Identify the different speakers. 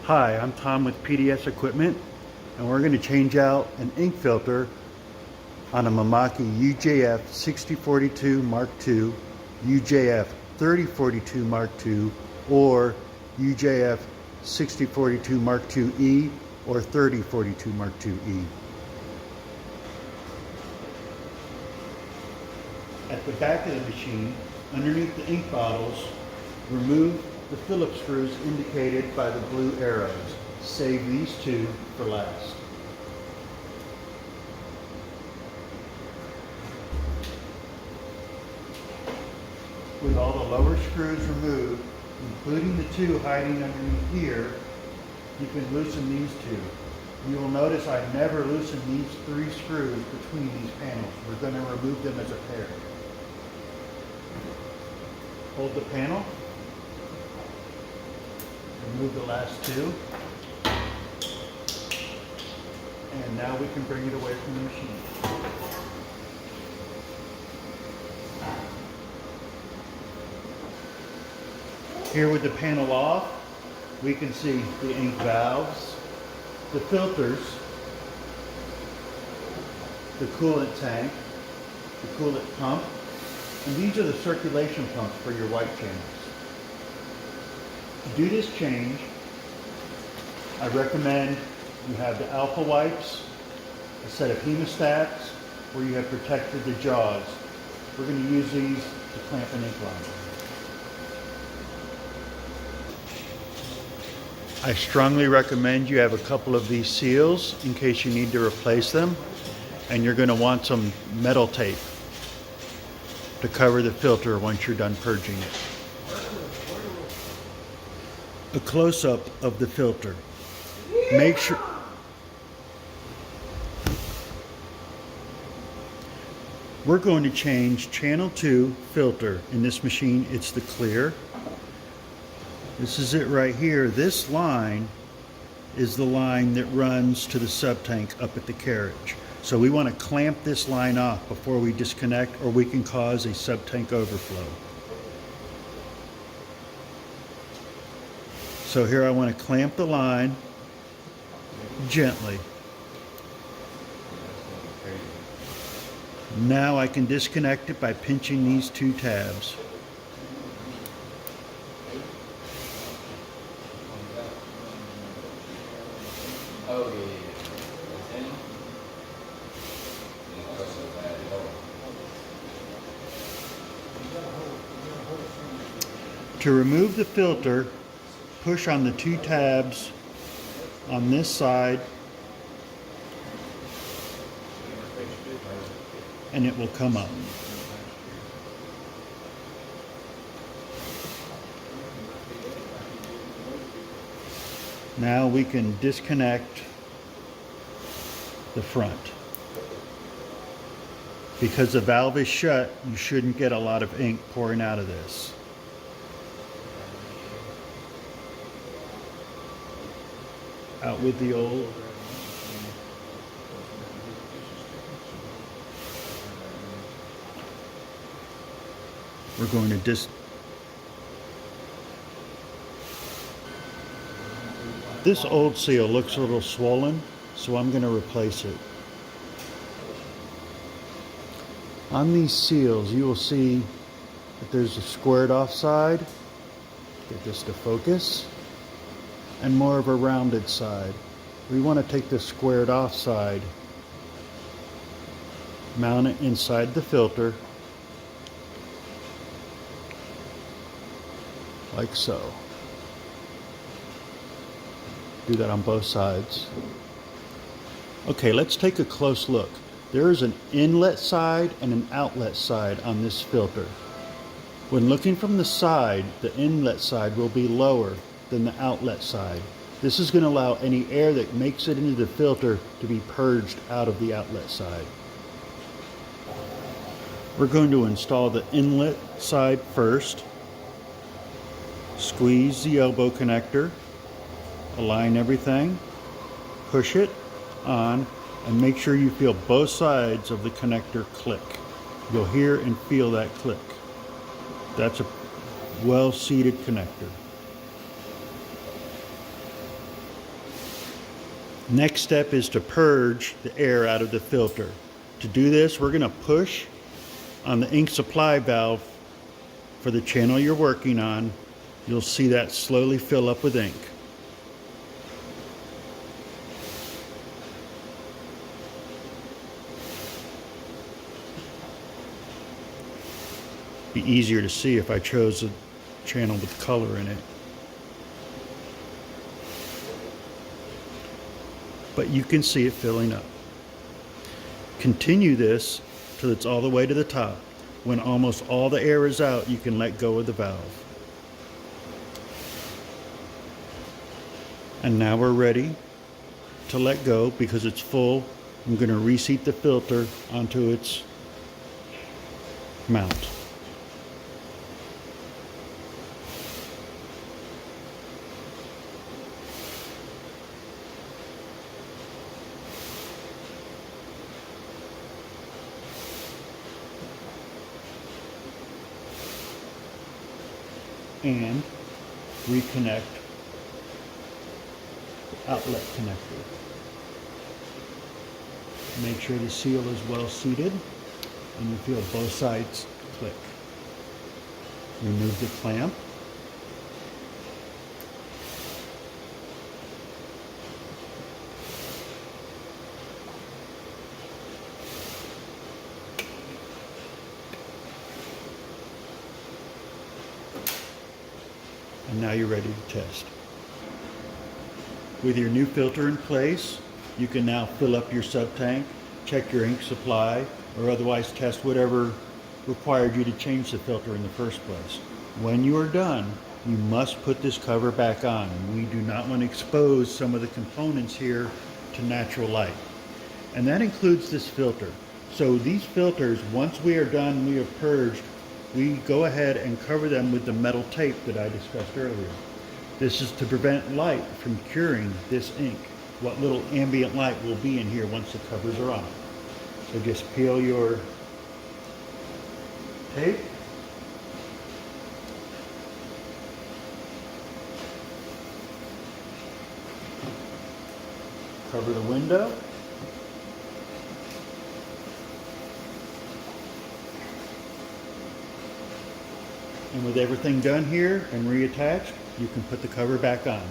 Speaker 1: Hi, I'm Tom with PDS Equipment, and we're going to change out an ink filter on a Mimaki UJF-6042MKII, UJF-3042MKII, or UJF-6042MKII or 3042MKII. At the back of the machine, underneath the ink bottles, remove the Phillips screws indicated by the blue arrows. Save these two for last. With all the lower screws removed, including the two hiding underneath here, you can loosen these two. You will notice I never loosen these three screws between these panels. We're going to remove them as a pair. Hold the panel. Remove the last two. And now we can bring it away from the machine. Here with the panel off, we can see the ink valves, the filters, the coolant tank, the coolant pump, and these are the circulation pumps for your white channels. To do this change, I recommend you have the alpha wipes, a set of hemostats, where you have protected the jaws. We're going to use these to clamp an ink line. I strongly recommend you have a couple of these seals in case you need to replace them, and you're going to want some metal tape to cover the filter once you're done purging it. A close-up of the filter. Make sure we're going to change channel 2 filter. In this machine, it's the clear. This is it right here. This line is the line that runs to the sub-tank up at the carriage. So we want to clamp this line off before we disconnect, or we can cause a sub-tank overflow. So here I want to clamp the line gently. Now I can disconnect it by pinching these two tabs. To remove the filter, push on the two tabs on this side and it will come up. Now we can disconnect the front. Because the valve is shut, you shouldn't get a lot of ink pouring out of this. Out with the old. We're going to This old seal looks a little swollen, so I'm going to replace it. On these seals, you will see that there's a squared off side. Get this to focus. And more of a rounded side. We want to take the squared off side, mount it inside the filter, like so. Do that on both sides. Okay, let's take a close look. There is an inlet side and an outlet side on this filter. When looking from the side, the inlet side will be lower than the outlet side. This is going to allow any air that makes it into the filter to be purged out of the outlet side. We're going to install the inlet side first. Squeeze the elbow connector, align everything, push it on, and make sure you feel both sides of the connector click. You'll hear and feel that click. That's a well-seated connector. Next step is to purge the air out of the filter. To do this, we're going to push on the ink supply valve for the channel you're working on. You'll see that slowly fill up with ink. Be easier to see if I chose a channel with color in it. But you can see it filling up. Continue this till it's all the way to the top. When almost all the air is out, you can let go of the valve. And now we're ready to let go because it's full. I'm going to reseat the filter onto its mount. And reconnect the outlet connector. Make sure the seal is well seated and you feel both sides click. Remove the clamp. And now you're ready to test. With your new filter in place, you can now fill up your sub tank, check your ink supply, or otherwise test whatever required you to change the filter in the first place. When you are done, you must put this cover back on. We do not want to expose some of the components here to natural light. And that includes this filter. So these filters, once we are done, we have purged, we go ahead and cover them with the metal tape that I discussed earlier. This is to prevent light from curing this ink. What little ambient light will be in here once the covers are on. So just peel your tape. Cover the window. And with everything done here and reattached, you can put the cover back on.